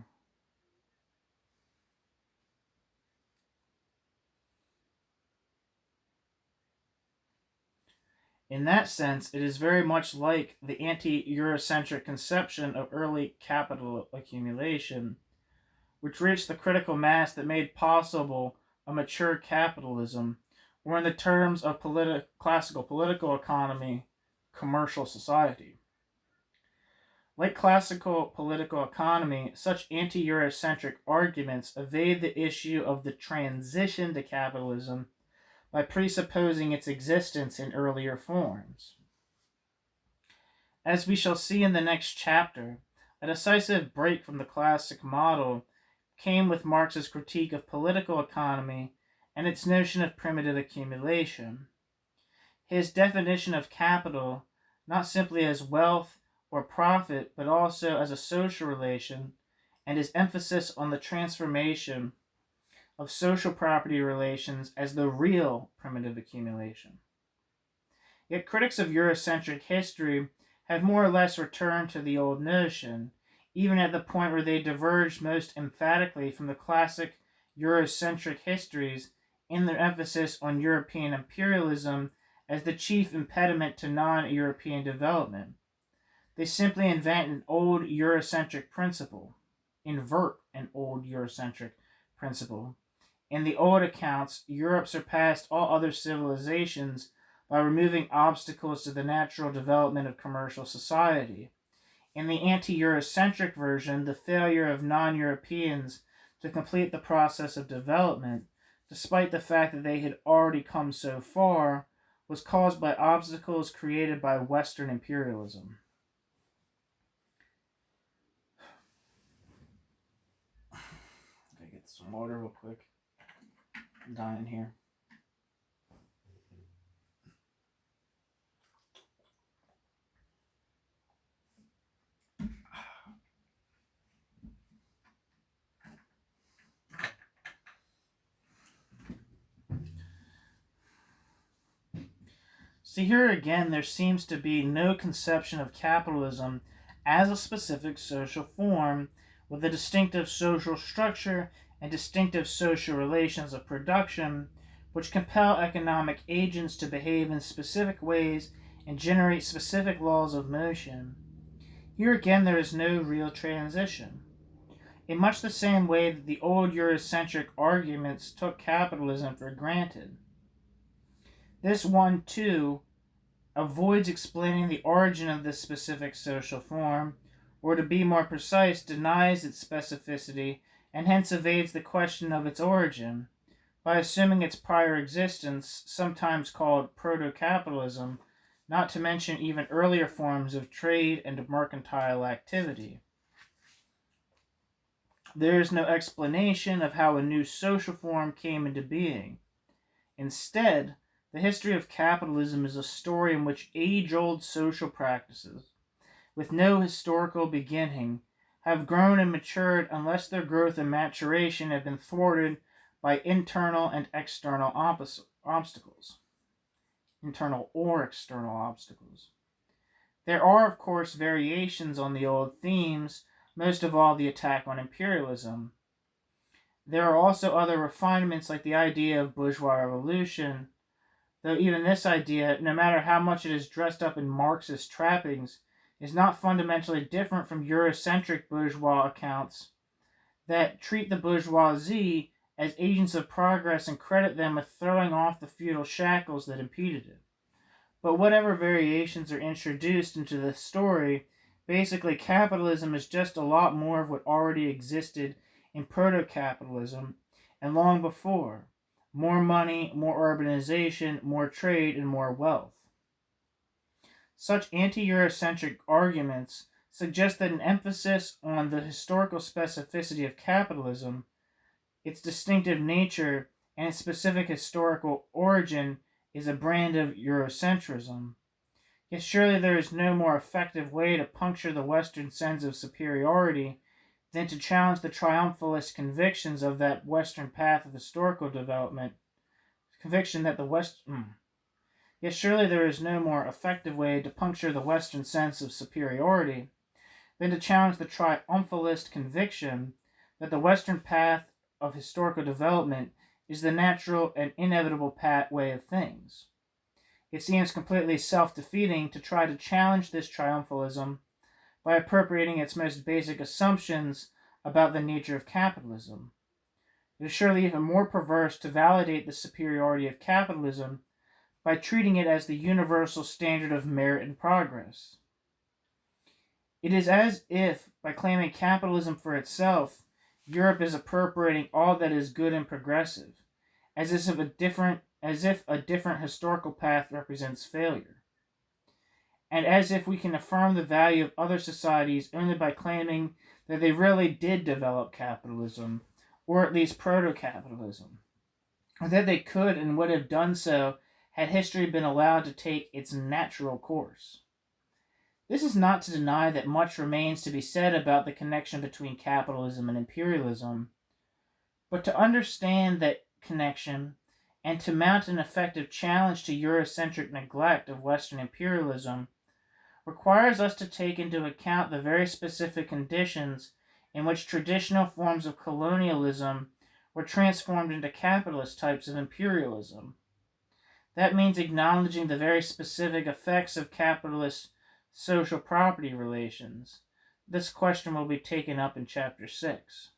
In that sense, it is very much like the anti-eurocentric conception of early capital accumulation, which reached the critical mass that made possible a mature capitalism, or in the terms of classical political economy, commercial society. Like classical political economy, such anti-Eurocentric arguments evade the issue of the transition to capitalism by presupposing its existence in earlier forms. As we shall see in the next chapter, a decisive break from the classic model came with Marx's critique of political economy and its notion of primitive accumulation. His definition of capital, not simply as wealth or profit, but also as a social relation, and his emphasis on the transformation of social property relations as the real primitive accumulation. Yet critics of Eurocentric history have more or less returned to the old notion, even at the point where they diverged most emphatically from the classic Eurocentric histories in their emphasis on European imperialism as the chief impediment to non-European development. They simply invert an old Eurocentric principle. In the old accounts, Europe surpassed all other civilizations by removing obstacles to the natural development of commercial society. In the anti-Eurocentric version, the failure of non-Europeans to complete the process of development, despite the fact that they had already come so far, was caused by obstacles created by Western imperialism. Okay, get some water real quick. I'm dying here. See, here again, there seems to be no conception of capitalism as a specific social form with a distinctive social structure and distinctive social relations of production, which compel economic agents to behave in specific ways and generate specific laws of motion. Here again, there is no real transition. In much the same way that the old Eurocentric arguments took capitalism for granted. This one, too, avoids explaining the origin of this specific social form, or to be more precise, denies its specificity, and hence evades the question of its origin, by assuming its prior existence, sometimes called proto-capitalism, not to mention even earlier forms of trade and mercantile activity. There is no explanation of how a new social form came into being. Instead, the history of capitalism is a story in which age-old social practices, with no historical beginning, have grown and matured unless their growth and maturation have been thwarted by internal and external obstacles. Internal or external obstacles. There are, of course, variations on the old themes, most of all the attack on imperialism. There are also other refinements like the idea of bourgeois revolution, though even this idea, no matter how much it is dressed up in Marxist trappings, is not fundamentally different from Eurocentric bourgeois accounts that treat the bourgeoisie as agents of progress and credit them with throwing off the feudal shackles that impeded it. But whatever variations are introduced into the story, basically capitalism is just a lot more of what already existed in proto-capitalism and long before. More money, more urbanization, more trade, and more wealth. Such anti-Eurocentric arguments suggest that an emphasis on the historical specificity of capitalism, its distinctive nature, and its specific historical origin is a brand of Eurocentrism. Yet surely there is no more effective way to puncture the Western sense of superiority than to challenge the triumphalist convictions of that Western path of historical development. Conviction that the Yet surely there is no more effective way to puncture the Western sense of superiority than to challenge the triumphalist conviction that the Western path of historical development is the natural and inevitable way of things. It seems completely self-defeating to try to challenge this triumphalism by appropriating its most basic assumptions about the nature of capitalism. It is surely even more perverse to validate the superiority of capitalism by treating it as the universal standard of merit and progress. It is as if, by claiming capitalism for itself, Europe is appropriating all that is good and progressive, as if a different historical path represents failure, and as if we can affirm the value of other societies only by claiming that they really did develop capitalism, or at least proto-capitalism, or that they could and would have done so had history been allowed to take its natural course. This is not to deny that much remains to be said about the connection between capitalism and imperialism, but to understand that connection and to mount an effective challenge to Eurocentric neglect of Western imperialism requires us to take into account the very specific conditions in which traditional forms of colonialism were transformed into capitalist types of imperialism. That means acknowledging the very specific effects of capitalist social property relations. This question will be taken up in Chapter 6.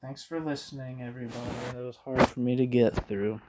Thanks for listening, everybody. It was hard for me to get through.